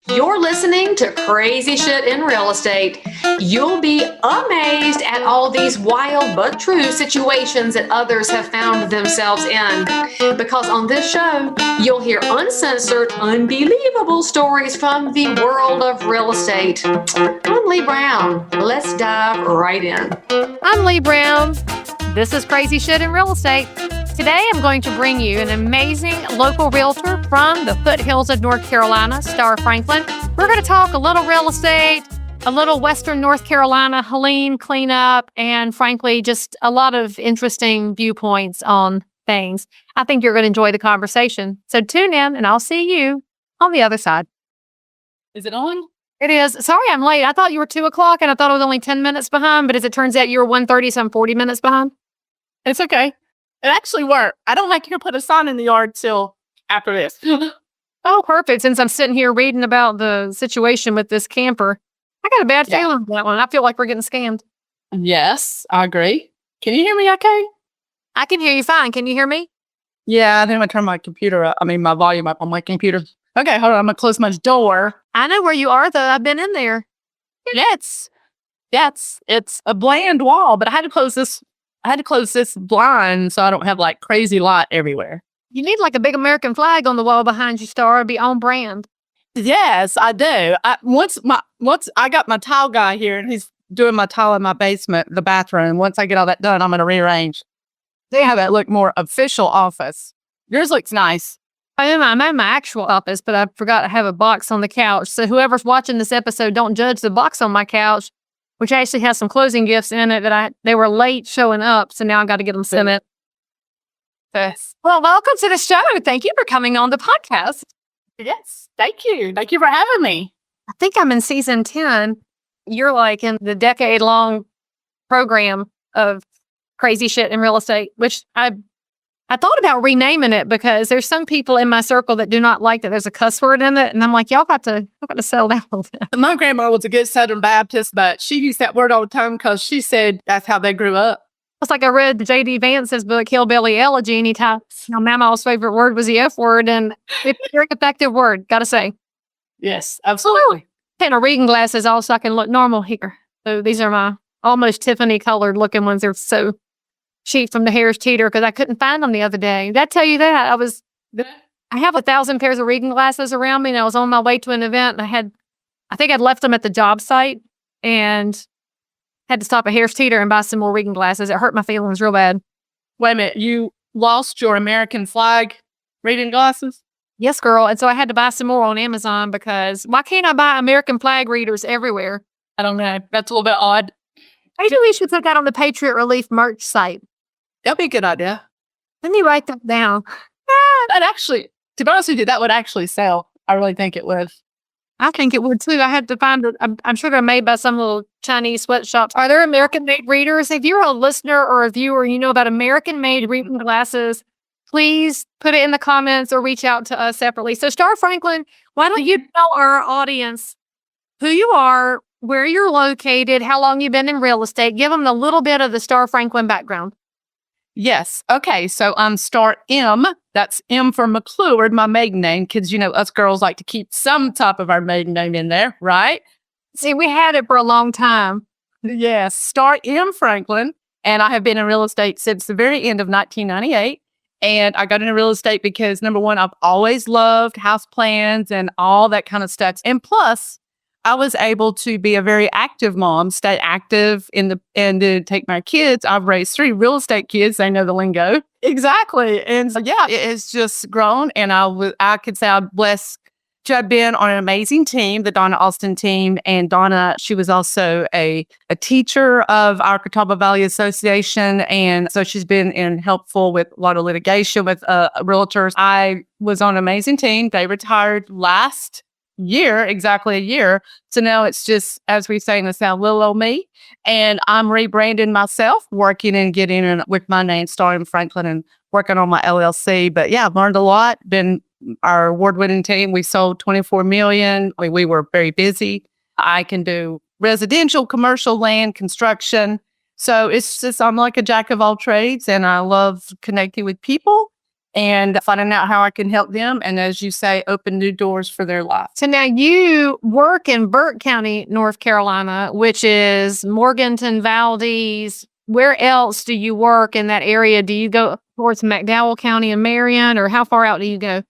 You're listening to Crazy Shit in Real Estate. You'll be amazed at all these wild but true situations that others have found themselves in. Because on this show, you'll hear uncensored, unbelievable stories from the world of real estate. I'm Leigh Brown. Let's dive right in. I'm Leigh Brown. This is Crazy Shit in Real Estate. Today, I'm going to bring you an amazing local realtor from the foothills of North Carolina, Starr Franklin. We're going to talk a little real estate, a little Western North Carolina Helene cleanup, and frankly, just a lot of interesting viewpoints on things. I think you're going to enjoy the conversation. So tune in, and I'll see you on the other side. Is it on? It is. Sorry, I'm late. I thought you were 2 o'clock, and I thought I was only 10 minutes behind, but as it turns out, you were 1:30, so I'm 40 minutes behind. It's okay. It actually worked. I don't like you to put a sign in the yard till after this. Oh, perfect. Since I'm sitting here reading about the situation with this camper, I got a bad feeling about that one. I feel like we're getting scammed. Yes, I agree. Can you hear me okay? I can hear you fine. Can you hear me? Yeah, then I'm going to turn my computer up. My volume up on my computer. Okay, hold on. I'm going to close my door. I know where you are, though. I've been in there. Yes, it's a bland wall, but I had to close this blind so I don't have like crazy light everywhere. You need like a big American flag on the wall behind you, Starr. Be on brand. Yes, I do. Once I got my tile guy here and he's doing my tile in my basement, the bathroom. Once I get all that done, I'm going to rearrange. They have it look more official office. Yours looks nice. I'm in my actual office, but I forgot to have a box on the couch. So whoever's watching this episode, don't judge the box on my couch, which actually has some closing gifts in it that they were late showing up. So now I got to get them sent in. Yes. Well, welcome to the show. Thank you for coming on the podcast. Yes. Thank you. Thank you for having me. I think I'm in season 10. You're like in the decade-long program of Crazy Shit in Real Estate, which I thought about renaming it because there's some people in my circle that do not like that there's a cuss word in it. And I'm like, y'all got to settle down a little bit. My grandma was a good Southern Baptist, but she used that word all the time because she said that's how they grew up. It's like I read J.D. Vance's book, Hillbilly Elegy, and he types, Mama's favorite word was the F word, and it's a very effective word, gotta say. Yes, absolutely. And a reading glasses also I can look normal here. So these are my almost Tiffany colored looking ones. They're so cheap from the Harris Teeter because I couldn't find them the other day. Did I tell you that? I have 1,000 pairs of reading glasses around me, and I was on my way to an event, and I think I'd left them at the job site, and had to stop at Harris Teeter and buy some more reading glasses. It hurt my feelings real bad. Wait a minute. You lost your American flag reading glasses? Yes, girl. And so I had to buy some more on Amazon because why can't I buy American flag readers everywhere? I don't know. That's a little bit odd. Maybe we should put that on the Patriot Relief merch site. That'd be a good idea. Let me write that down. That actually, to be honest with you, that would actually sell. I really think it would. I think it would too. I had to find it. I'm sure they're made by some little Chinese sweatshops. Are there American-made readers? If you're a listener or a viewer, you know about American-made reading glasses, please put it in the comments or reach out to us separately. So, Starr Franklin, why don't you tell our audience who you are, where you're located, how long you've been in real estate? Give them a little bit of the Starr Franklin background. Yes. Okay. So I'm Starr M. That's M for McClure, my maiden name. Kids, us girls like to keep some type of our maiden name in there, right? See, we had it for a long time. Yes. Starr M. Franklin. And I have been in real estate since the very end of 1998. And I got into real estate because, number one, I've always loved house plans and all that kind of stuff. And plus, I was able to be a very active mom, stay active and to take my kids. I've raised 3 real estate kids. They know the lingo. Exactly. And so, yeah, it has just grown. And I could say I'm blessed to have been on an amazing team, the Donna Austin team. And Donna, she was also a teacher of our Catawba Valley Association. And so she's been helpful with a lot of litigation with realtors. I was on an amazing team. They retired last year, exactly a year. So now it's just, as we say in the South, little old me. And I'm rebranding myself, working and getting in with my name, Starr Franklin, and working on my LLC. But yeah, I've learned a lot. Been our award-winning team. We sold 24 million. We were very busy. I can do residential, commercial, land, construction. So it's just, I'm like a jack of all trades, and I love connecting with people and finding out how I can help them. And as you say, open new doors for their life. So now you work in Burke County, North Carolina, which is Morganton, Valdez. Where else do you work in that area? Do you go towards McDowell County and Marion, or how far out do you go?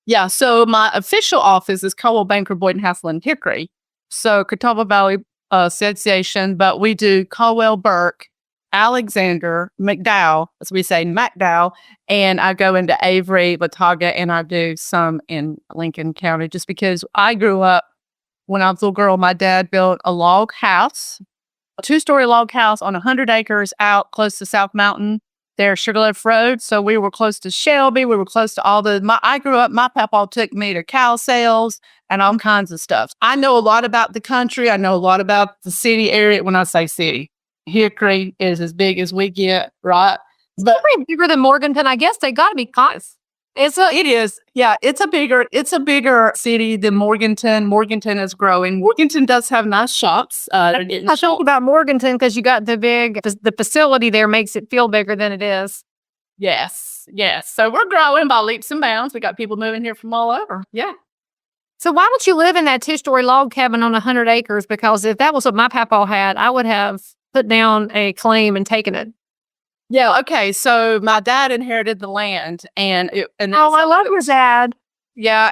Yeah, so my official office is Caldwell, Banker, Boyd, Hassel, and Hickory. So Catawba Valley Association, but we do Caldwell, Burke, Alexander, McDowell, as we say, McDowell, and I go into Avery, Watauga, and I do some in Lincoln County just because I grew up, when I was a little girl, my dad built a log house, a 2-story log house on 100 acres out close to South Mountain, there, Sugarloaf Road. So we were close to Shelby. We were close to I grew up, my papa took me to cow sales and all kinds of stuff. I know a lot about the country. I know a lot about the city area. When I say city, Hickory is as big as we get, right? But bigger than Morganton, I guess. They got to be close. It is. Yeah, it's a bigger city than Morganton. Morganton is growing. Morganton does have nice shops. I talk about Morganton because you got the facility there makes it feel bigger than it is. Yes. So we're growing by leaps and bounds. We got people moving here from all over. Yeah. So why don't you live in that 2-story log cabin on 100 acres? Because if that was what my papa had, I would have put down a claim and taken it. Yeah. Okay. So my dad inherited the land, and I love your dad. Yeah,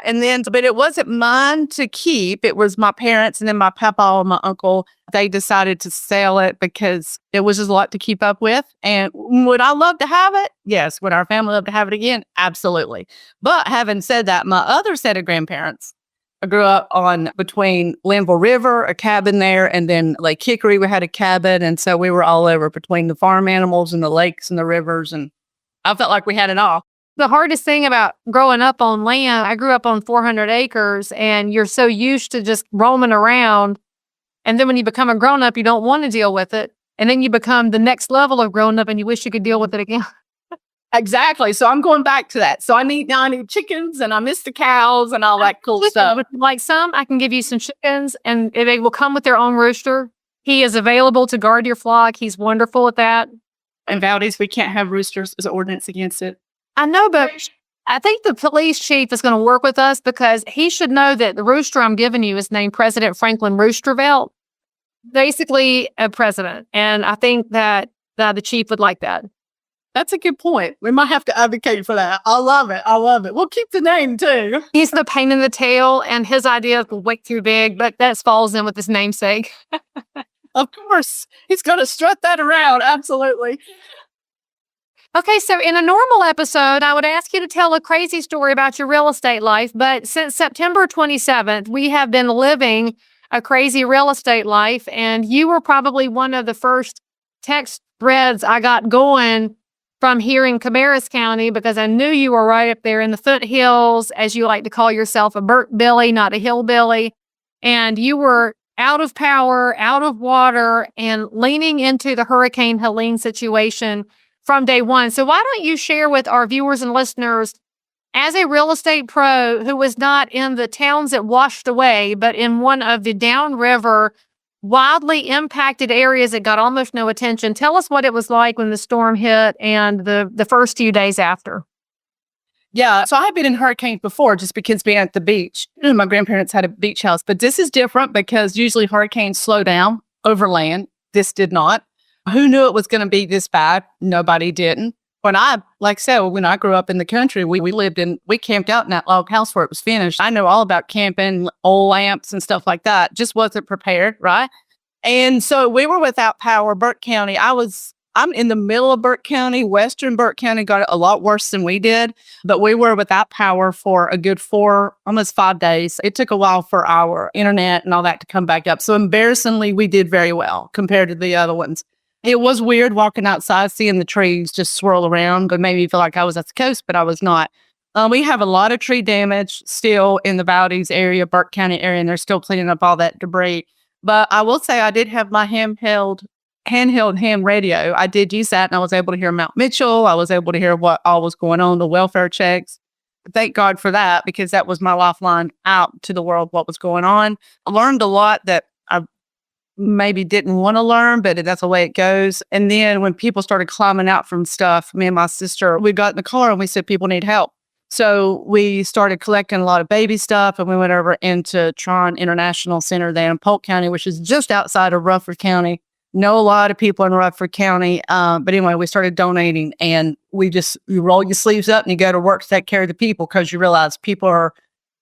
but it wasn't mine to keep. It was my parents, and then my papa and my uncle. They decided to sell it because it was just a lot to keep up with. And would I love to have it? Yes. Would our family love to have it again? Absolutely. But having said that, my other set of grandparents, I grew up between Linville River, a cabin there, and then Lake Hickory, we had a cabin. And so we were all over between the farm animals and the lakes and the rivers. And I felt like we had it all. The hardest thing about growing up on land, I grew up on 400 acres, and you're so used to just roaming around. And then when you become a grown up, you don't want to deal with it. And then you become the next level of grown up and you wish you could deal with it again. Exactly. So I'm going back to that. So I need chickens, and I miss the cows and all that cool stuff. Like I can give you some chickens, and they will come with their own rooster. He is available to guard your flock. He's wonderful at that. In Valdez, we can't have roosters. There's an ordinance against it. I know, but I think the police chief is going to work with us because he should know that the rooster I'm giving you is named President Franklin Roostervelt, basically a president. And I think that the chief would like that. That's a good point. We might have to advocate for that. I love it. We'll keep the name too. He's the pain in the tail, and his idea is way too big, but that falls in with his namesake. Of course. He's going to strut that around. Absolutely. Okay, so in a normal episode, I would ask you to tell a crazy story about your real estate life, but since September 27th, we have been living a crazy real estate life, and you were probably one of the first text threads I got going from here in Cabarrus County because I knew you were right up there in the foothills, as you like to call yourself, a Burke Billy, not a hillbilly, and you were out of power, out of water, and leaning into the Hurricane Helene situation from day one. So why don't you share with our viewers and listeners, as a real estate pro who was not in the towns that washed away, but in one of the downriver, wildly impacted areas that got almost no attention, tell us what it was like when the storm hit and the first few days after. Yeah, so I had been in hurricanes before just because being at the beach. My grandparents had a beach house, but this is different because usually hurricanes slow down over land. This did not. Who knew it was going to be this bad? Nobody didn't. When I grew up in the country, we camped out in that log house where it was finished. I know all about camping, oil lamps and stuff like that. Just wasn't prepared, right? And so we were without power. Burke County, I'm in the middle of Burke County. Western Burke County got it a lot worse than we did, but we were without power for a good almost 5 days. It took a while for our internet and all that to come back up. So embarrassingly, we did very well compared to the other ones. It was weird walking outside, seeing the trees just swirl around. It made me feel like I was at the coast, but I was not. We have a lot of tree damage still in the Valdez area, Burke County area, and they're still cleaning up all that debris. But I will say I did have my handheld ham radio. I did use that, and I was able to hear Mount Mitchell. I was able to hear what all was going on, the welfare checks. Thank God for that, because that was my lifeline out to the world, what was going on. I learned a lot that maybe didn't want to learn, but that's the way it goes. And then when people started climbing out from stuff, me and my sister, we got in the car and we said, people need help. So we started collecting a lot of baby stuff, and we went over into Tron International Center there in Polk County, which is just outside of Rutherford County. Know a lot of people in Rutherford County. But anyway, we started donating, and you roll your sleeves up and you go to work to take care of the people, because you realize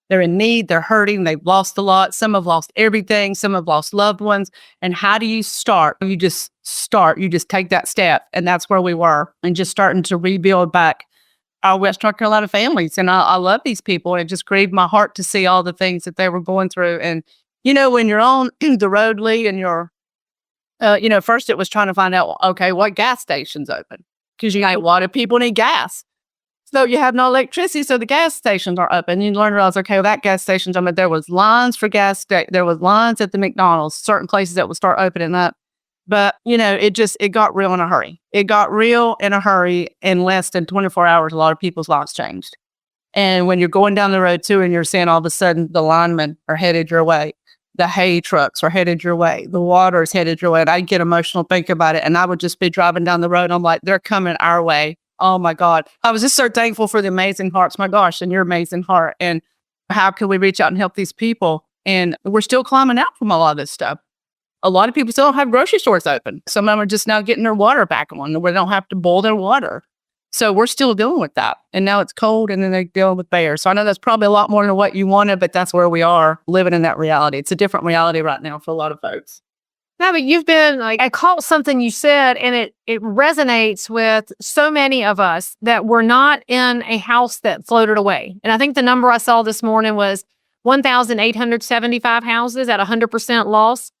they're in need, they're hurting, they've lost a lot. Some have lost everything, some have lost loved ones. And how do you start? You just start, you just take that step. And that's where we were, and just starting to rebuild back our West North Carolina families. And I love these people. And it just grieved my heart to see all the things that they were going through. And, when you're on the road, Leigh, and you're, first it was trying to find out, okay, what gas station's open? Because a lot of people need gas. So you have no electricity, so the gas stations are open. You learn to realize, okay, well, that gas station's open. There was lines for there was lines at the McDonald's, certain places that would start opening up. But, it got real in a hurry. It got real in a hurry. In less than 24 hours, a lot of people's lives changed. And when you're going down the road too, and you're seeing all of a sudden the linemen are headed your way, the hay trucks are headed your way, the water is headed your way. And I get emotional thinking about it. And I would just be driving down the road. I'm like, they're coming our way. Oh my God. I was just so thankful for the amazing hearts. My gosh, and your amazing heart. And how can we reach out and help these people? And we're still climbing out from a lot of this stuff. A lot of people still don't have grocery stores open. Some of them are just now getting their water back on, where they don't have to boil their water. So we're still dealing with that. And now it's cold, and then they're dealing with bears. So I know that's probably a lot more than what you wanted, but that's where we are, living in that reality. It's a different reality right now for a lot of folks. No, but you've been I caught something you said, and it resonates with so many of us, that we're not in a house that floated away. And I think the number I saw this morning was 1,875 houses at 100% loss.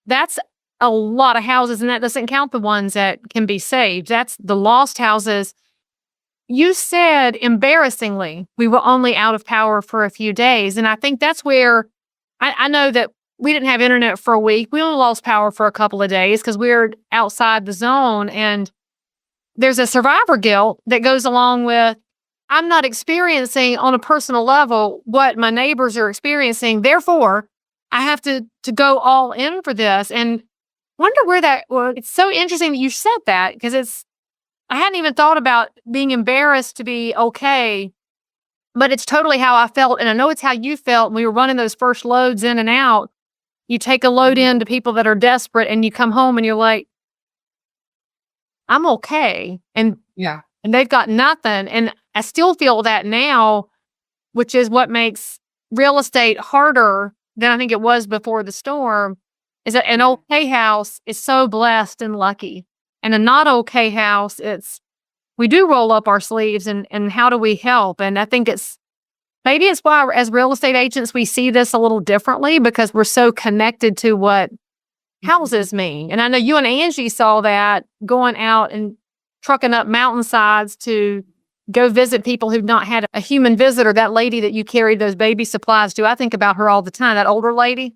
That's a lot of houses, and that doesn't count the ones that can be saved. That's the lost houses. You said, embarrassingly, we were only out of power for a few days. And I think that's where I know that we didn't have internet for a week. We only lost power for a couple of days because we were outside the zone. And there's a survivor guilt that goes along with, I'm not experiencing on a personal level what my neighbors are experiencing. Therefore, I have to go all in for this. And wonder where it's so interesting that you said that, because I hadn't even thought about being embarrassed to be okay, but it's totally how I felt. And I know it's how you felt when we were running those first loads in and out. You take a load in to people that are desperate, and you come home and you're like, I'm okay. And they've got nothing. And I still feel that now, which is what makes real estate harder than I think it was before the storm, is that an okay house is so blessed and lucky. And a not okay house, we do roll up our sleeves, and how do we help? And I think maybe it's why as real estate agents, we see this a little differently, because we're so connected to what houses mean. And I know you and Angie saw that going out and trucking up mountainsides to go visit people who've not had a human visitor. That lady that you carried those baby supplies to, I think about her all the time, that older lady.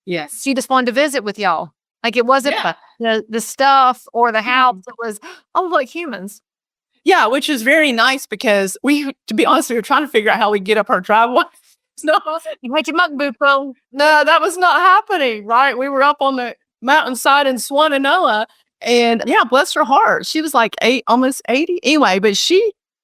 Yes. She just wanted to visit with y'all. Like, it wasn't the stuff or the house. It was, like humans. Yeah, which is very nice, because to be honest, we were trying to figure out how we get up our driveway. No, you make your mug boo pro. No, that was not happening, right? We were up on the mountainside in Swannanoa, and bless her heart. She was like almost 80. Anyway, but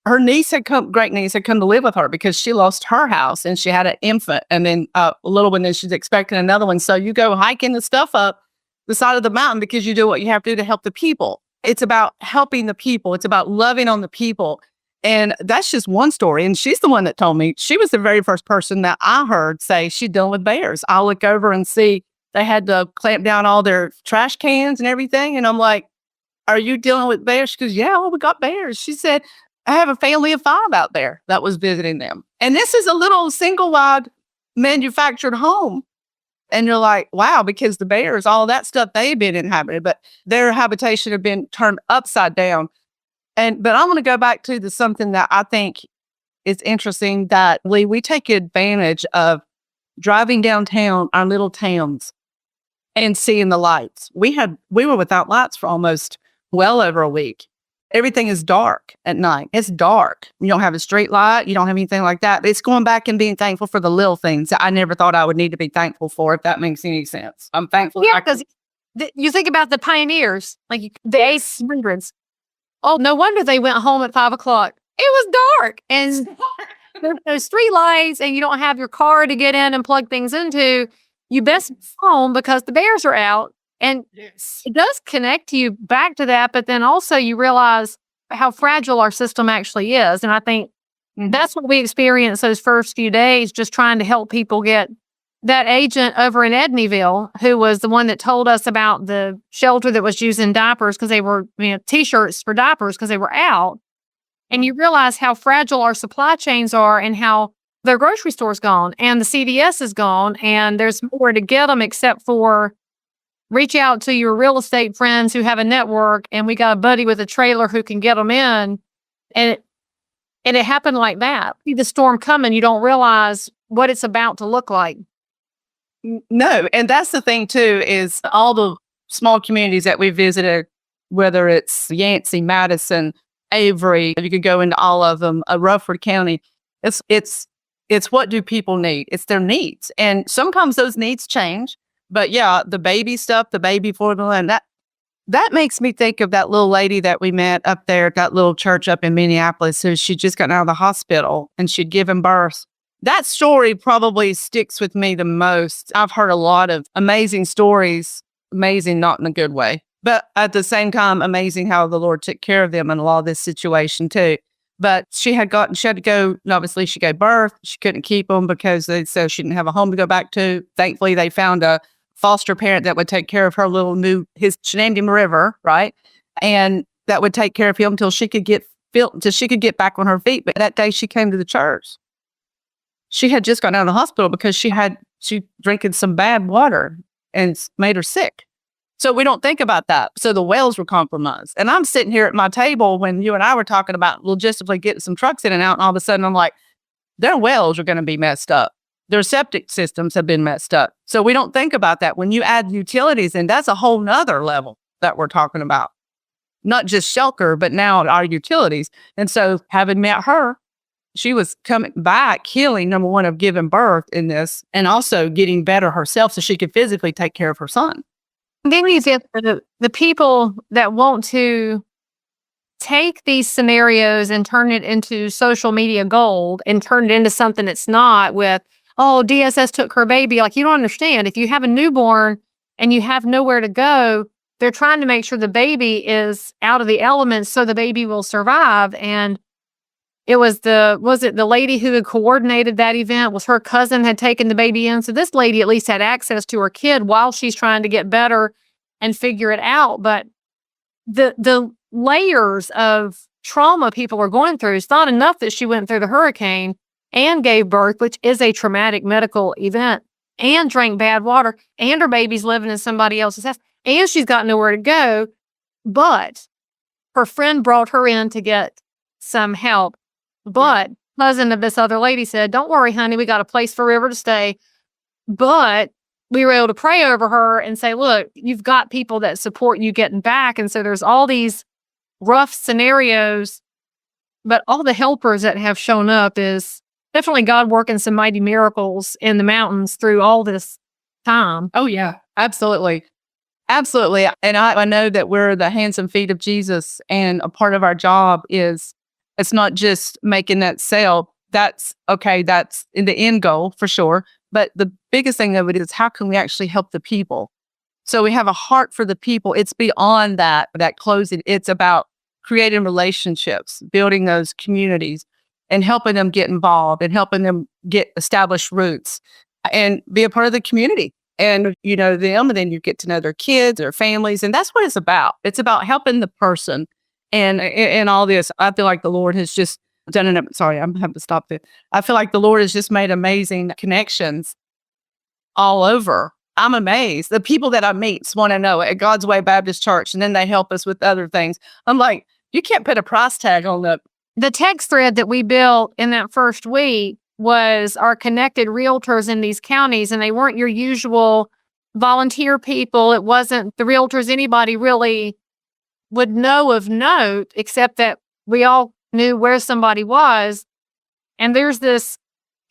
her great niece had come to live with her, because she lost her house, and she had an infant, and then a little one, and she's expecting another one. So you go hiking the stuff up the side of the mountain, because you do what you have to do to help the people. It's about helping the people. It's about loving on the people. And that's just one story. And she's the one that told me. She was the very first person that I heard say she's dealing with bears. I look over and see they had to clamp down all their trash cans and everything. And I'm like, are you dealing with bears? She goes, yeah, we got bears. She said, I have a family of 5 out there that was visiting them. And this is a little single wide manufactured home. And you're like, wow, because the bears, all that stuff, they've been inhabited, but their habitation had been turned upside down. But I'm going to go back to something that I think is interesting, that we take advantage of driving downtown our little towns and seeing the lights. We were without lights for almost well over a week. Everything is dark at night. It's dark. You don't have a street light. You don't have anything like that. It's going back and being thankful for the little things that I never thought I would need to be thankful for, if that makes any sense. I'm thankful. Yeah, because You think about the pioneers, like the 1800s. Oh, no wonder they went home at 5 o'clock. It was dark, and there's street lights, and you don't have your car to get in and plug things into. You best be home because the bears are out, and it does connect you back to that. But then also you realize how fragile our system actually is, and I think that's what we experienced those first few days, just trying to help people get. That agent over in Edneyville, who was the one that told us about the shelter that was using diapers because they were, T-shirts for diapers because they were out. And you realize how fragile our supply chains are and how their grocery store's gone and the CVS is gone and there's nowhere to get them except for reach out to your real estate friends who have a network, and we got a buddy with a trailer who can get them in. And it happened like that. See the storm coming, you don't realize what it's about to look like. No, and that's the thing too, is all the small communities that we visited, whether it's Yancey, Madison, Avery, you could go into all of them, Rutherford County. It's what do people need? It's their needs. And sometimes those needs change. But yeah, the baby stuff, the baby formula, and that makes me think of that little lady that we met up there at that little church up in Minneapolis, who she just gotten out of the hospital and she'd given birth. That story probably sticks with me the most. I've heard a lot of amazing stories, amazing not in a good way, but at the same time, amazing how the Lord took care of them in a lot of this situation too. But she had to go, obviously she gave birth. She couldn't keep them because they said she didn't have a home to go back to. Thankfully, they found a foster parent that would take care of her she named him River, right? And that would take care of him until she could get back on her feet. But that day she came to the church. She had just gotten out of the hospital because she drinking some bad water and made her sick. So we don't think about that. So the wells were compromised. And I'm sitting here at my table when you and I were talking about logistically getting some trucks in and out. And all of a sudden I'm like, their wells are going to be messed up. Their septic systems have been messed up. So we don't think about that. When you add utilities in, that's a whole nother level that we're talking about. Not just shelter, but now our utilities. And so having met her, she was coming back, healing, number one, of giving birth in this, and also getting better herself so she could physically take care of her son. Then you get the people that want to take these scenarios and turn it into social media gold and turn it into something it's not with, oh, DSS took her baby. Like, you don't understand. If you have a newborn and you have nowhere to go, they're trying to make sure the baby is out of the elements so the baby will survive. And it was the lady who had coordinated that event, was her cousin had taken the baby in. So this lady at least had access to her kid while she's trying to get better and figure it out. But the layers of trauma people are going through, it's not enough that she went through the hurricane and gave birth, which is a traumatic medical event, and drank bad water, and her baby's living in somebody else's house, and she's got nowhere to go. But her friend brought her in to get some help. But cousin of this other lady said, don't worry, honey, we got a place for River to stay. But we were able to pray over her and say, look, you've got people that support you getting back. And so there's all these rough scenarios, but all the helpers that have shown up is definitely God working some mighty miracles in the mountains through all this time. Oh, yeah, absolutely. Absolutely. And I know that we're the hands and feet of Jesus, and a part of our job is, it's not just making that sale. That's okay. That's in the end goal for sure. But the biggest thing of it is, how can we actually help the people? So we have a heart for the people. It's beyond that closing. It's about creating relationships, building those communities, and helping them get involved and helping them get established roots and be a part of the community. And you know them, and then you get to know their kids, their families. And that's what it's about. It's about helping the person. And in all this, I feel like the Lord has just done it. Sorry, I'm having to stop it. I feel like the Lord has just made amazing connections all over. I'm amazed. The people that I meet want to know at God's Way Baptist Church, and then they help us with other things. I'm like, you can't put a price tag on that. The text thread that we built in that first week was our connected realtors in these counties, and they weren't your usual volunteer people. It wasn't the realtors anybody really would know of note, except that we all knew where somebody was. And there's this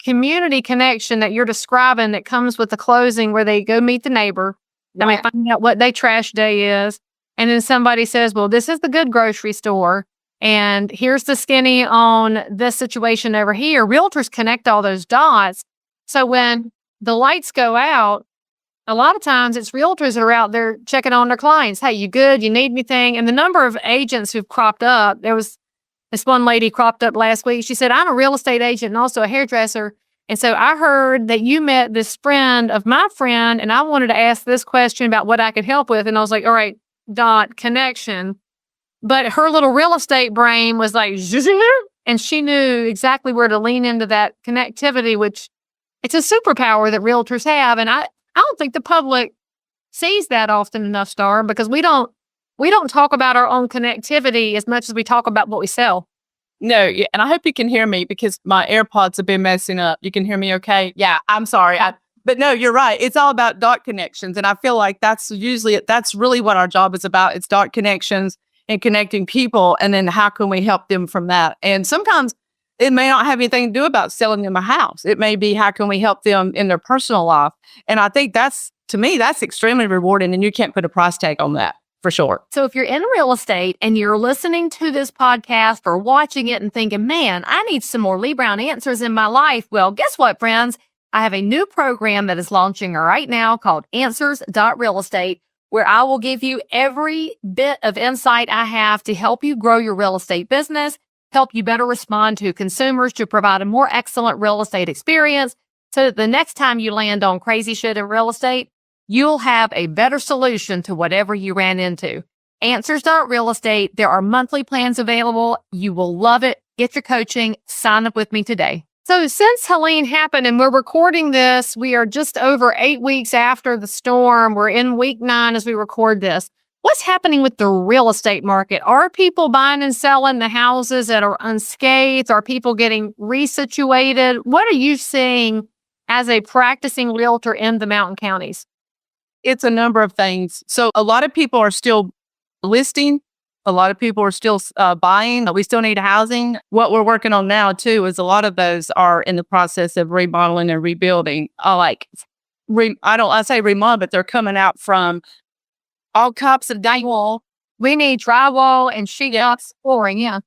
community connection that you're describing that comes with the closing, where they go meet the neighbor. I mean, finding out what their trash day is. And then somebody says, well, this is the good grocery store. And here's the skinny on this situation over here. Realtors connect all those dots. So when the lights go out, a lot of times it's realtors that are out there checking on their clients. Hey, you good? You need anything? And the number of agents who've cropped up, there was this one lady cropped up last week. She said, I'm a real estate agent and also a hairdresser. And so I heard that you met this friend of my friend, and I wanted to ask this question about what I could help with. And I was like, all right, dot connection. But her little real estate brain was like, and she knew exactly where to lean into that connectivity, which it's a superpower that realtors have. And I don't think the public sees that often enough, Starr, because we don't talk about our own connectivity as much as we talk about what we sell. No, yeah, and I hope you can hear me because my AirPods have been messing up. You can hear me okay? Yeah, I'm sorry. But no, you're right. It's all about dot connections. And I feel like that's really what our job is about. It's dot connections and connecting people. And then how can we help them from that? And sometimes it may not have anything to do about selling them a house. It may be how can we help them in their personal life? And I think to me, that's extremely rewarding. And you can't put a price tag on that. For sure. So if you're in real estate and you're listening to this podcast or watching it and thinking, man, I need some more Leigh Brown answers in my life. Well, guess what, friends? I have a new program that is launching right now called Answers.Real Estate, where I will give you every bit of insight I have to help you grow your real estate business, help you better respond to consumers, to provide a more excellent real estate experience so that the next time you land on crazy shit in real estate, you'll have a better solution to whatever you ran into. Answers.Real Estate. There are monthly plans available. You will love it. Get your coaching. Sign up with me today. So since Helene happened and we're recording this, we are just over 8 weeks after the storm. We're in week 9 as we record this. What's happening with the real estate market? Are people buying and selling the houses that are unscathed? Are people getting resituated? What are you seeing as a practicing realtor in the mountain counties? It's a number of things. So a lot of people are still listing. A lot of people are still buying. We still need housing. What we're working on now, too, is a lot of those are in the process of remodeling and rebuilding. I say remodel, but they're coming out from all cups of drywall. We need drywall and sheet flooring, yeah.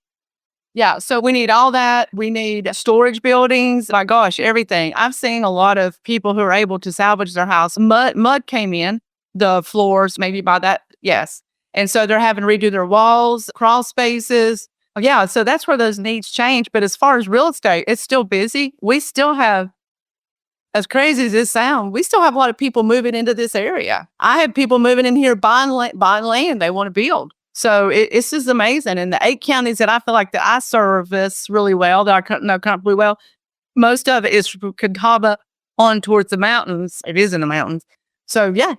Yeah, so we need all that. We need storage buildings. My gosh, everything. I've seen a lot of people who are able to salvage their house. Mud came in the floors, maybe by that, yes. And so they're having to redo their walls, crawl spaces. Yeah, so that's where those needs change. But as far as real estate, it's still busy. We still have, as crazy as this sounds, we still have a lot of people moving into this area. I have people moving in here buying land they want to build. So it's just amazing. And the 8 counties that I feel like that I service really well, that I know comfortably well, most of it is from Catawba on towards the mountains. It is in the mountains. So yeah,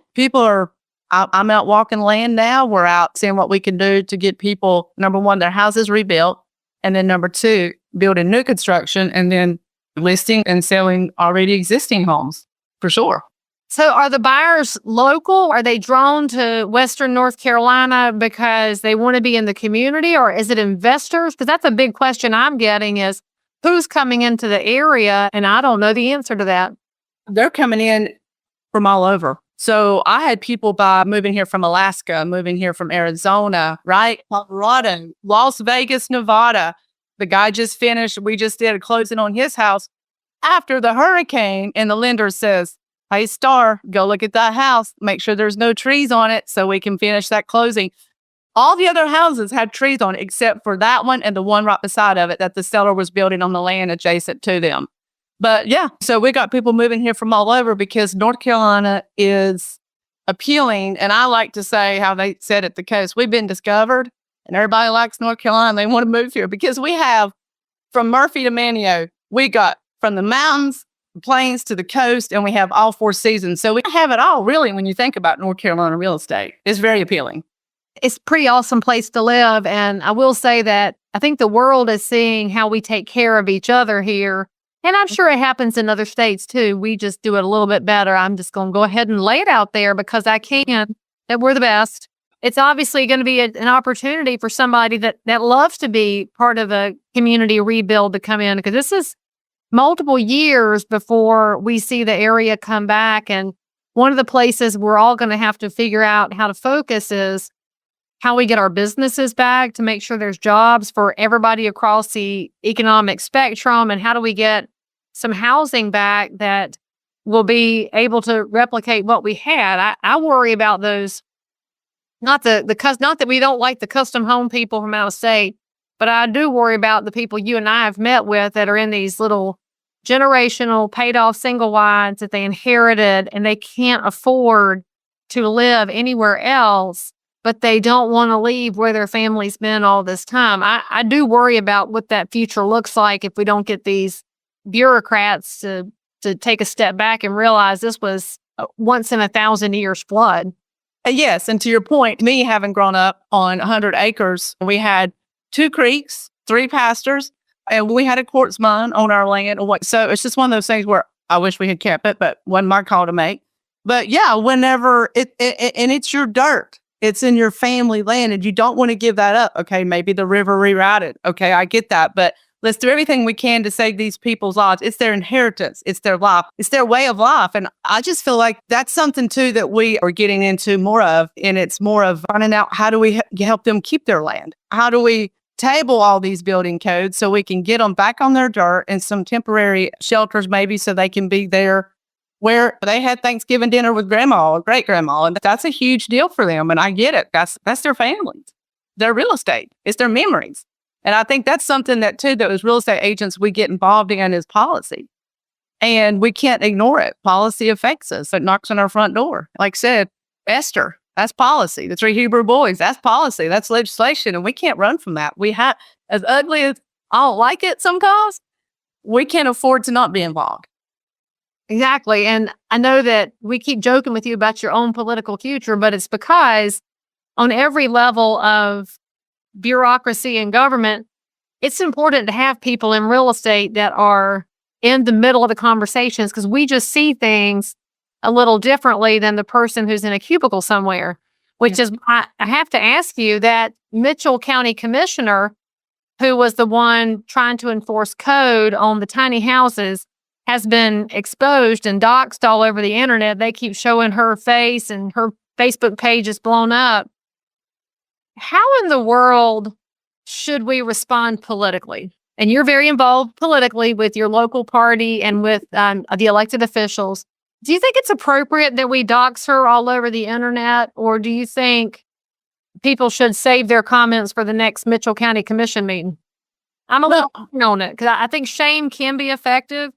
I'm out walking land now. We're out seeing what we can do to get people, number one, their houses rebuilt. And then number 2, building new construction and then listing and selling already existing homes for sure. So are the buyers local? Are they drawn to Western North Carolina because they want to be in the community, or is it investors? Because that's a big question I'm getting is who's coming into the area? And I don't know the answer to that. They're coming in from all over. So I had people moving here from Alaska, moving here from Arizona, right? Colorado, Las Vegas, Nevada. The guy we just did a closing on his house after the hurricane, and the lender says, hey, Starr, go look at that house. Make sure there's no trees on it so we can finish that closing. All the other houses had trees on it except for that one and the one right beside of it that the seller was building on the land adjacent to them. But yeah, so we got people moving here from all over because North Carolina is appealing. And I like to say how they said at the coast, we've been discovered and everybody likes North Carolina. They want to move here because we have from Murphy to Manio, we got from the mountains, plains to the coast, and we have all 4 seasons. So we have it all, really, when you think about North Carolina real estate. It's very appealing. It's a pretty awesome place to live. And I will say that I think the world is seeing how we take care of each other here. And I'm sure it happens in other states too. We just do it a little bit better. I'm just going to go ahead and lay it out there because I can, that we're the best. It's obviously going to be an opportunity for somebody that loves to be part of a community rebuild to come in, because this is multiple years before we see the area come back. And one of the places we're all going to have to figure out how to focus is how we get our businesses back to make sure there's jobs for everybody across the economic spectrum, and how do we get some housing back that will be able to replicate what we had. I worry about those, not that we don't like the custom home people from out of state, but I do worry about the people you and I have met with that are in these little generational paid off single wides that they inherited, and they can't afford to live anywhere else, but they don't want to leave where their family's been all this time. I do worry about what that future looks like if we don't get these bureaucrats to take a step back and realize this was a once in 1,000 years flood. Yes. And to your point, me having grown up on 100 acres, we had 2 creeks, 3 pastors, and we had a quartz mine on our land. So it's just one of those things where I wish we had kept it, but wasn't my call to make. But yeah, whenever and it's your dirt, it's in your family land, and you don't want to give that up. Okay, maybe the river rerouted. Okay, I get that, but let's do everything we can to save these people's lives. It's their inheritance. It's their life. It's their way of life. And I just feel like that's something too that we are getting into more of. And it's more of finding out, how do we help them keep their land? How do we table all these building codes so we can get them back on their dirt and some temporary shelters maybe, so they can be there where they had Thanksgiving dinner with grandma or great grandma. And that's a huge deal for them. And I get it. That's their families, their real estate. It's their memories. And I think that's something that too, that as real estate agents, we get involved in, is policy. And we can't ignore it. Policy affects us. It knocks on our front door. Like I said, Esther, that's policy. The 3 Hebrew boys, that's policy. That's legislation. And we can't run from that. We have, as ugly as I don't like it sometimes, we can't afford to not be involved. Exactly. And I know that we keep joking with you about your own political future, but it's because on every level of bureaucracy and government, it's important to have people in real estate that are in the middle of the conversations, because we just see things a little differently than the person who's in a cubicle somewhere, which is, I have to ask you, that Mitchell County Commissioner, who was the one trying to enforce code on the tiny houses, has been exposed and doxxed all over the internet. They keep showing her face, and her Facebook page is blown up. How in the world should we respond politically? And you're very involved politically with your local party and with the elected officials. Do you think it's appropriate that we dox her all over the internet, or do you think people should save their comments for the next Mitchell County Commission meeting? I'm a little on it, because I think shame can be effective,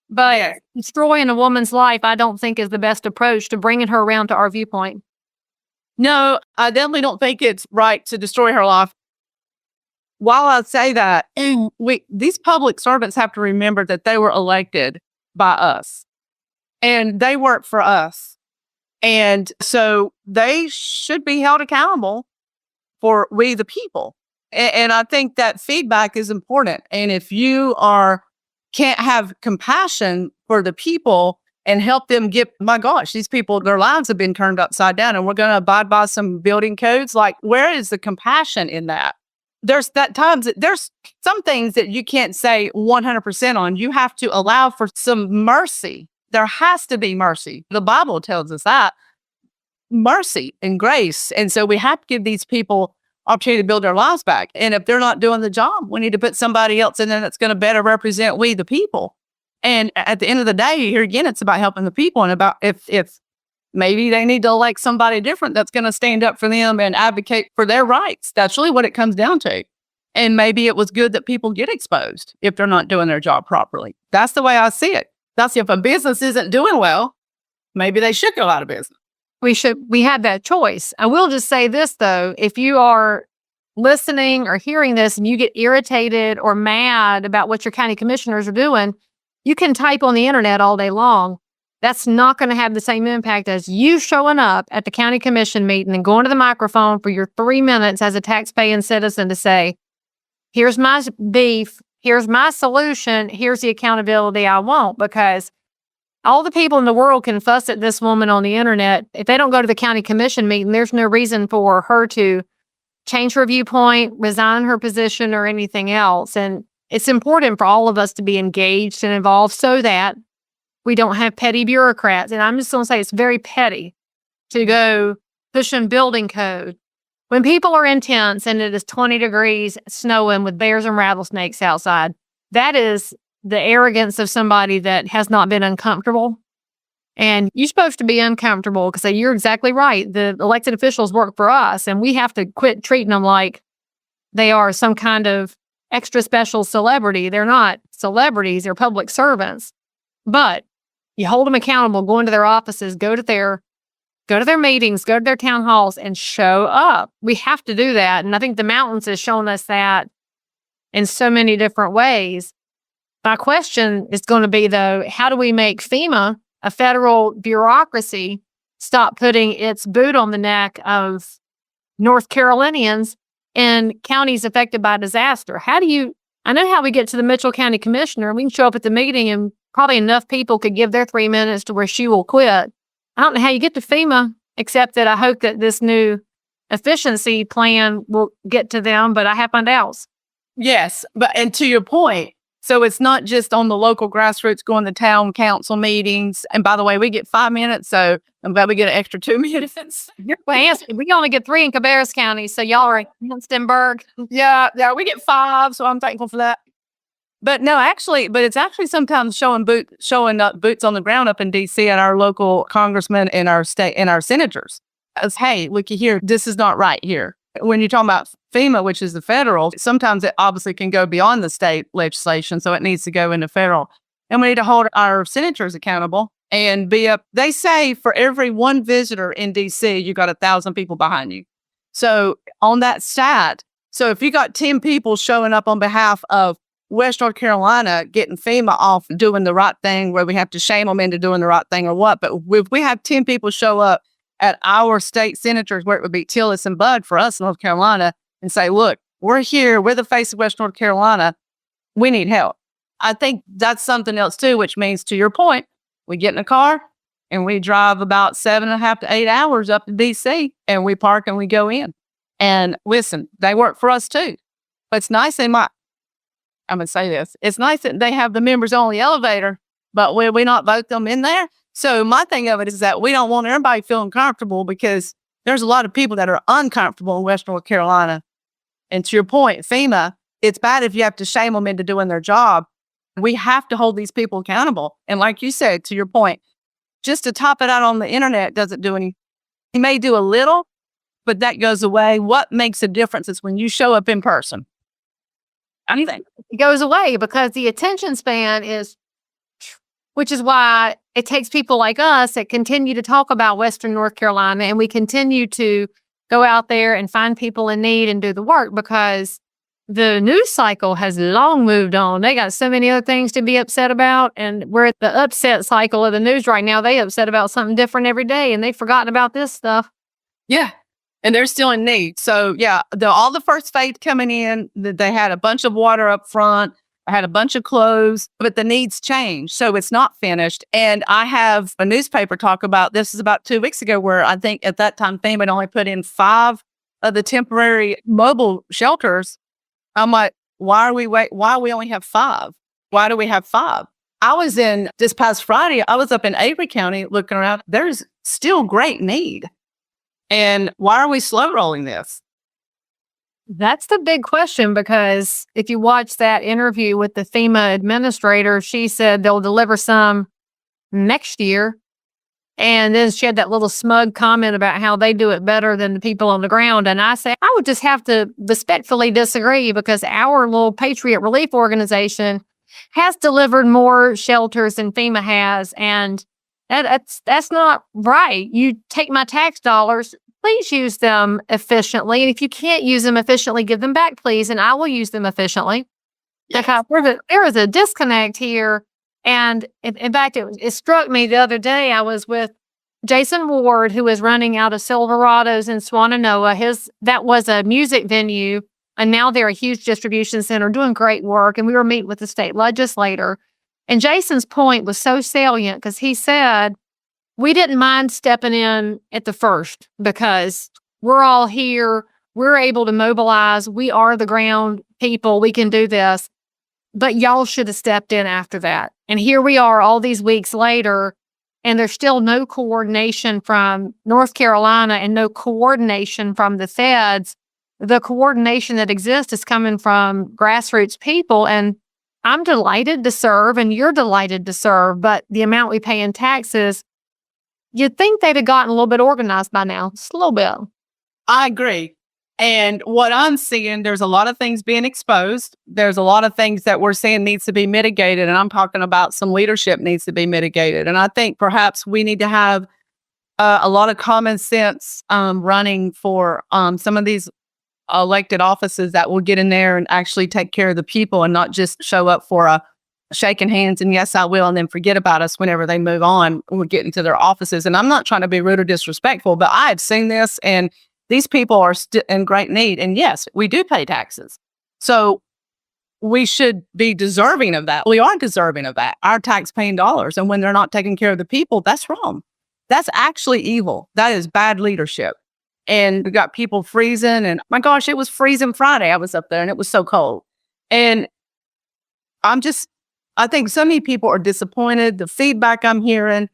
but destroying a woman's life, I don't think, is the best approach to bringing her around to our viewpoint. No, I definitely don't think it's right to destroy her life. While I say that, these public servants have to remember that they were elected by us, and they work for us. And so they should be held accountable for we the people. And I think that feedback is important. And if you can't have compassion for the people and help them get, my gosh, these people, their lives have been turned upside down, and we're going to abide by some building codes. Like, where is the compassion in that? There's some things that you can't say 100% on. You have to allow for some mercy. There has to be mercy. The Bible tells us that. Mercy and grace. And so we have to give these people opportunity to build their lives back. And if they're not doing the job, we need to put somebody else in there that's going to better represent we the people. And at the end of the day, here again, it's about helping the people, and about if maybe they need to elect somebody different that's going to stand up for them and advocate for their rights. That's really what it comes down to. And maybe it was good that people get exposed if they're not doing their job properly. That's the way I see it. That's if a business isn't doing well, maybe they should go out of business. We have that choice. I will just say this, though. If you are listening or hearing this and you get irritated or mad about what your county commissioners are doing, you can type on the internet all day long. That's not going to have the same impact as you showing up at the county commission meeting and going to the microphone for your 3 minutes as a taxpaying citizen to say, here's my beef, here's my solution, here's the accountability I want. Because all the people in the world can fuss at this woman on the internet. If they don't go to the county commission meeting, there's no reason for her to change her viewpoint, resign her position, or anything else. And it's important for all of us to be engaged and involved so that We don't have petty bureaucrats. And I'm just going to say it's very petty to go pushing building code. When people are in tents and it is 20 degrees, snowing with bears and rattlesnakes outside, that is the arrogance of somebody that has not been uncomfortable. And you're supposed to be uncomfortable because you're exactly right. The elected officials work for us, and we have to quit treating them like they are some kind of extra special celebrity. They're not celebrities, they're public servants. But you hold them accountable, go into their offices, go to their meetings, go to their town halls, and show up. We have to do that. And I think the mountains has shown us that in so many different ways. My question is going to be, though, how do we make FEMA, a federal bureaucracy, stop putting its boot on the neck of North Carolinians in counties affected by disaster? I know how we get to the Mitchell County Commissioner. We can show up at the meeting and probably enough people could give their 3 minutes to where she will quit. I don't know how you get to FEMA, except that I hope that this new efficiency plan will get to them, but I have my doubts. Yes, and to your point, so it's not just on the local grassroots going to town council meetings. And by the way, we get 5 minutes, so I'm glad we get an extra 2 minutes. Well, we only get 3 in Cabarrus County, so y'all are in Winstonburg. Yeah, we get 5, so I'm thankful for that. But no, it's actually sometimes showing up boots on the ground up in D.C. at our local congressmen and our state and our senators. As, hey, looky here, this is not right here. When you're talking about FEMA, which is the federal, sometimes it obviously can go beyond the state legislation, so it needs to go into federal. And we need to hold our senators accountable and be up. They say for every one visitor in D.C., you got 1,000 people behind you. So on that stat, so if you got 10 people showing up on behalf of West North Carolina, getting FEMA off doing the right thing, where we have to shame them into doing the right thing or what. But if we have 10 people show up at our state senators, where it would be Tillis and Bud for us in North Carolina, and say, look, we're here, we're the face of West North Carolina, we need help. I think that's something else too, which means, to your point, we get in a car and we drive about 7.5 to 8 hours up to DC, and we park and we go in. And listen, they work for us too. But it's nice I'm going to say this. It's nice that they have the members only elevator, but will we not vote them in there? So my thing of it is that we don't want everybody feeling comfortable, because there's a lot of people that are uncomfortable in West North Carolina. And to your point, FEMA, it's bad if you have to shame them into doing their job. We have to hold these people accountable. And like you said, to your point, just to top it out on the internet doesn't do anything. It may do a little, but that goes away. What makes a difference is when you show up in person. Anything. It goes away because the attention span which is why it takes people like us that continue to talk about Western North Carolina, and we continue to go out there and find people in need and do the work, because the news cycle has long moved on. They got so many other things to be upset about, and we're at the upset cycle of the news right now. They upset about something different every day, and they've forgotten about this stuff. Yeah. And they're still in need. So yeah, all the first aid coming in, they had a bunch of water up front. I had a bunch of clothes, but the needs change. So it's not finished. And I have a newspaper talk about this is about 2 weeks ago, where I think at that time FEMA had only put in 5 of the temporary mobile shelters. I'm like, why we only have 5? Why do we have 5? I was in this past Friday, I was up in Avery County looking around. There's still great need. And why are we slow rolling this? That's the big question, because if you watch that interview with the FEMA administrator, she said they'll deliver some next year. And then she had that little smug comment about how they do it better than the people on the ground. And I say, I would just have to respectfully disagree, because our little Patriot Relief Organization has delivered more shelters than FEMA has. And that's not right. You take my tax dollars, please use them efficiently. And if you can't use them efficiently, give them back, please. And I will use them efficiently. Yes. Because there is a disconnect here. And in fact, it struck me the other day. I was with Jason Ward, who is running out of Silverados in Swannanoa. That was a music venue, and now they're a huge distribution center doing great work. And we were meeting with the state legislator. And Jason's point was so salient, because he said, we didn't mind stepping in at the first, because we're all here. We're able to mobilize. We are the ground people. We can do this. but y'all should have stepped in after that. And here we are all these weeks later, and there's still no coordination from North Carolina and no coordination from the feds. The coordination that exists is coming from grassroots people. And I'm delighted to serve, and you're delighted to serve, but the amount we pay in taxes, you'd think they'd have gotten a little bit organized by now, just a little bit. I agree. And what I'm seeing, there's a lot of things being exposed. There's a lot of things that we're seeing needs to be mitigated. And I'm talking about some leadership needs to be mitigated. And I think perhaps we need to have a lot of common sense running for some of these elected offices that will get in there and actually take care of the people and not just show up for a shaking hands and yes, I will, and then forget about us whenever they move on or get into their offices. And I'm not trying to be rude or disrespectful, but I've seen this, and these people are in great need. And yes, we do pay taxes. So we should be deserving of that. We are deserving of that, our tax paying dollars. And when they're not taking care of the people, that's wrong. That's actually evil. That is bad leadership. And we got people freezing, and my gosh, it was freezing Friday. I was up there and it was so cold. And I think so many people are disappointed, the feedback I'm hearing,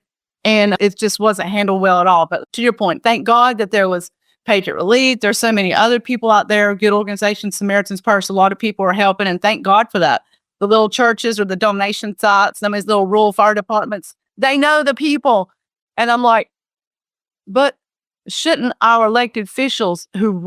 and it just wasn't handled well at all. But to your point, thank God that there was Patriot Relief. There's so many other people out there, good organizations, Samaritan's Purse. A lot of people are helping, and thank God for that. The little churches or the donation sites, some of these little rural fire departments, they know the people. And I'm like, but shouldn't our elected officials who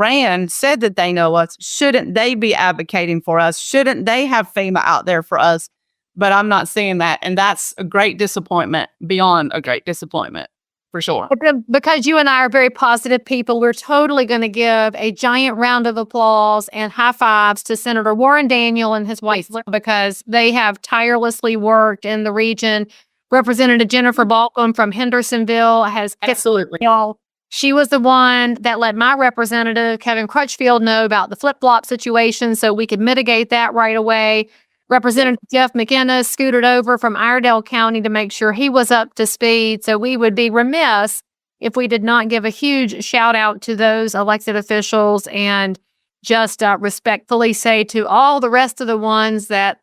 said that they know us, shouldn't they be advocating for us? Shouldn't they have FEMA out there for us? But I'm not seeing that. And that's a great disappointment, beyond a great disappointment, for sure. Because you and I are very positive people, we're totally going to give a giant round of applause and high fives to Senator Warren Daniel and his wife, because they have tirelessly worked in the region. Representative Jennifer Balcom from Hendersonville has Absolutely. She was the one that let my representative, Kevin Crutchfield, know about the flip-flop situation so we could mitigate that right away. Representative Jeff McInnes scooted over from Iredell County to make sure he was up to speed. So we would be remiss if we did not give a huge shout out to those elected officials and just respectfully say to all the rest of the ones that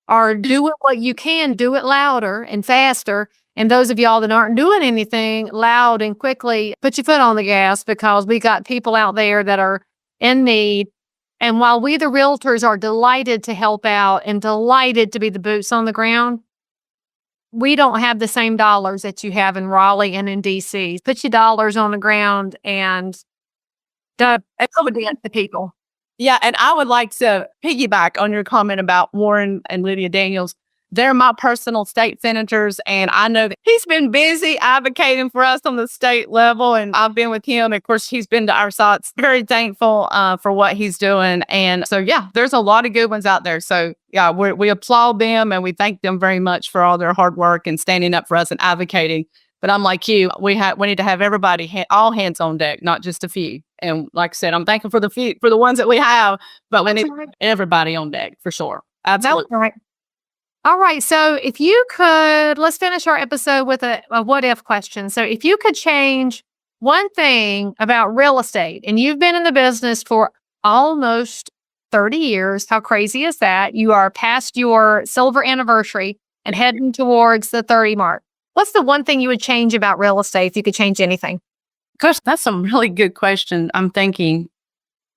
are doing what you can, do it louder and faster. And those of y'all that aren't doing anything loud and quickly, put your foot on the gas, because we got people out there that are in need. And while we, the realtors, are delighted to help out and delighted to be the boots on the ground, we don't have the same dollars that you have in Raleigh and in DC. Put your dollars on the ground and accommodate the people. Yeah, and I would like to piggyback on your comment about Warren and Lydia Daniels. They're my personal state senators, and I know that he's been busy advocating for us on the state level, and I've been with him. Of course, he's been to our sites. Very thankful for what he's doing. And so, yeah, there's a lot of good ones out there. So, yeah, we applaud them, and we thank them very much for all their hard work and standing up for us and advocating. But I'm like you, we need to have everybody, all hands on deck, not just a few. And like I said, I'm thankful for the ones that we have, but we need everybody on deck for sure. Absolutely. That's right. All right. So if you could, let's finish our episode with a what if question. So if you could change one thing about real estate, and you've been in the business for almost 30 years, how crazy is that? You are past your silver anniversary and heading towards the 30 mark. What's the one thing you would change about real estate if you could change anything? Gosh, that's a really good question. I'm thinking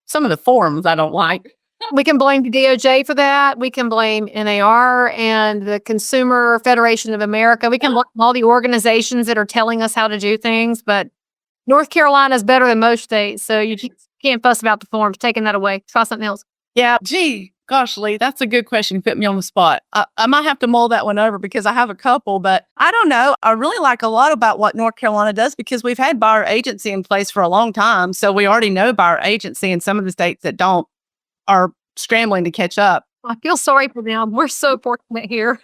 some of the forms I don't like. We can blame the DOJ for that. We can blame NAR and the Consumer Federation of America. We can blame all the organizations that are telling us how to do things. But North Carolina is better than most states. So you can't fuss about the forms. Taking that away. Try something else. Yeah. Gee, gosh, Leigh, that's a good question. You put me on the spot. I might have to mull that one over because I have a couple, but I don't know. I really like a lot about what North Carolina does because we've had buyer agency in place for a long time. So we already know buyer agency, and some of the states that don't are scrambling to catch up. I feel sorry for them. We're so fortunate here.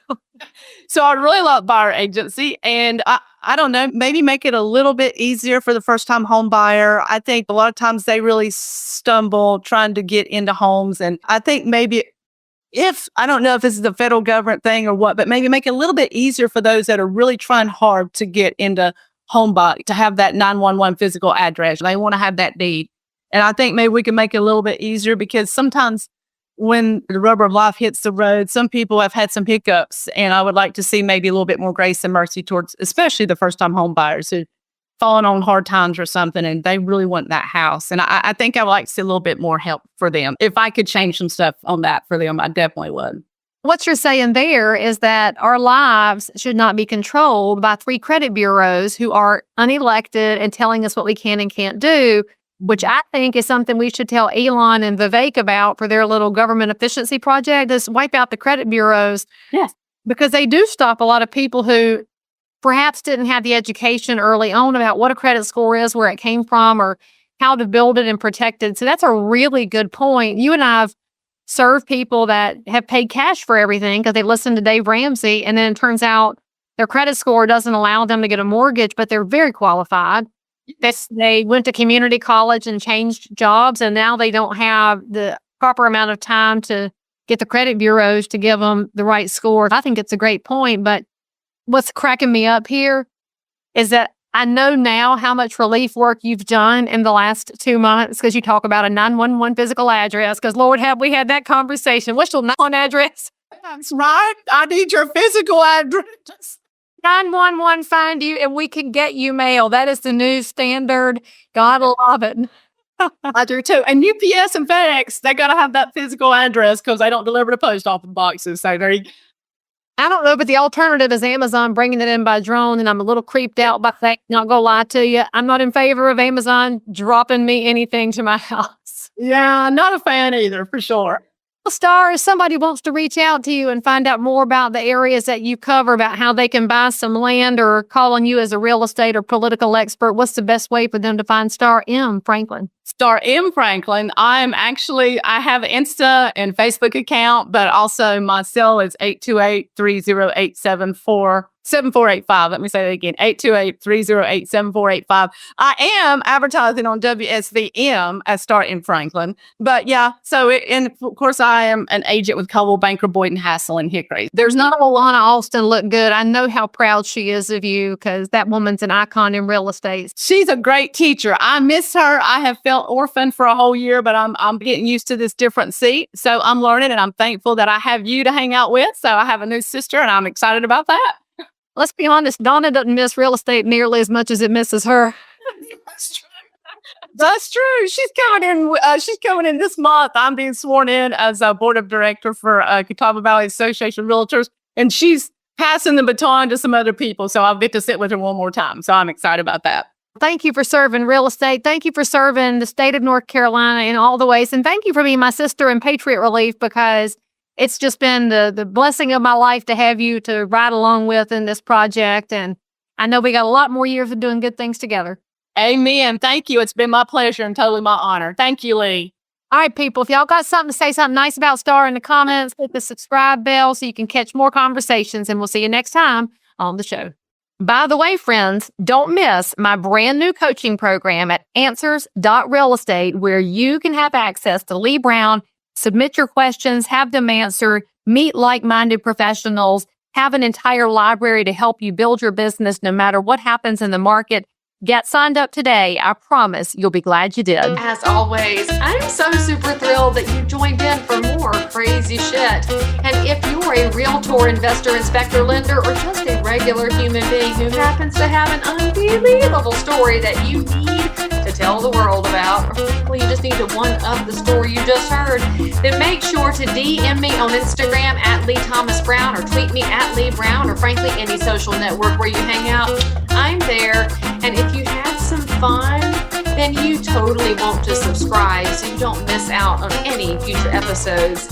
So I really love buyer agency, and I don't know, maybe make it a little bit easier for the first time home buyer. I think a lot of times they really stumble trying to get into homes. And I think maybe I don't know if this is a federal government thing or what, but maybe make it a little bit easier for those that are really trying hard to get into home buy, to have that 911 physical address. They want to have that deed. And I think maybe we can make it a little bit easier because sometimes when the rubber of life hits the road, some people have had some hiccups, and I would like to see maybe a little bit more grace and mercy towards, especially the first-time home buyers who fallen on hard times or something, and they really want that house. And I think I would like to see a little bit more help for them. If I could change some stuff on that for them, I definitely would. What you're saying there is that our lives should not be controlled by 3 credit bureaus who are unelected and telling us what we can and can't do, which I think is something we should tell Elon and Vivek about for their little government efficiency project, is wipe out the credit bureaus. Yes. Because they do stop a lot of people who perhaps didn't have the education early on about what a credit score is, where it came from, or how to build it and protect it. So that's a really good point. You and I have served people that have paid cash for everything because they listened to Dave Ramsey, and then it turns out their credit score doesn't allow them to get a mortgage, but they're very qualified. They went to community college and changed jobs, and now they don't have the proper amount of time to get the credit bureaus to give them the right score. I think it's a great point, but what's cracking me up here is that I know now how much relief work you've done in the last 2 months, because you talk about a 911 physical address, because Lord, have we had that conversation. What's your 911 address? That's right. I need your physical address. 911 find you and we can get you mail. That is the new standard. God love it. I do too. And UPS and FedEx, they got to have that physical address because they don't deliver the post office boxes. So there you go. I don't know, but the alternative is Amazon bringing it in by drone, and I'm a little creeped out by that. Not gonna lie to you. I'm not in favor of Amazon dropping me anything to my house. Yeah, not a fan either, for sure. Starr, if somebody wants to reach out to you and find out more about the areas that you cover, about how they can buy some land or call on you as a real estate or political expert, what's the best way for them to find Starr M. Franklin? Starr M. Franklin. I have an Insta and Facebook account, but also my cell is 828-308-7485. Let me say that again, 828-308-7485. I am advertising on WSVM as Starr M. Franklin. But yeah, and of course, I am an agent with Coldwell Banker, Boynton, Hassel, and Hickory. There's not a Lana Austin look good. I know how proud she is of you, because that woman's an icon in real estate. She's a great teacher. I miss her. I have felt orphaned for a whole year, but I'm getting used to this different seat. So I'm learning, and I'm thankful that I have you to hang out with. So I have a new sister, and I'm excited about that. Let's be honest, Donna doesn't miss real estate nearly as much as it misses her. That's true. That's true. She's coming in this month. I'm being sworn in as a board of director for Catawba Valley Association of Realtors, and she's passing the baton to some other people. So I'll get to sit with her one more time. So I'm excited about that. Thank you for serving real estate. Thank you for serving the state of North Carolina in all the ways. And thank you for being my sister in Patriot Relief, because it's just been the blessing of my life to have you to ride along with in this project. And I know we got a lot more years of doing good things together. Amen. Thank you. It's been my pleasure and totally my honor. Thank you, Leigh. All right, people, if y'all got something to say, something nice about Starr in the comments, hit the subscribe bell so you can catch more conversations, and we'll see you next time on the show. By the way, friends, don't miss my brand new coaching program at answers.realestate, where you can have access to Leigh Brown, submit your questions, have them answered, meet like-minded professionals, have an entire library to help you build your business no matter what happens in the market. Get signed up today. I promise you'll be glad you did. As always, I'm so super thrilled that you joined in for more crazy shit. And if you're a realtor, investor, inspector, lender, or just a regular human being who happens to have an unbelievable story that you need to tell the world about, or frankly, you just need to one-up the story you just heard, then make sure to DM me on Instagram at Leigh Thomas Brown, or tweet me at Leigh Brown, or frankly, any social network where you hang out. I'm there. And if you had some fun, then you totally want to subscribe so you don't miss out on any future episodes.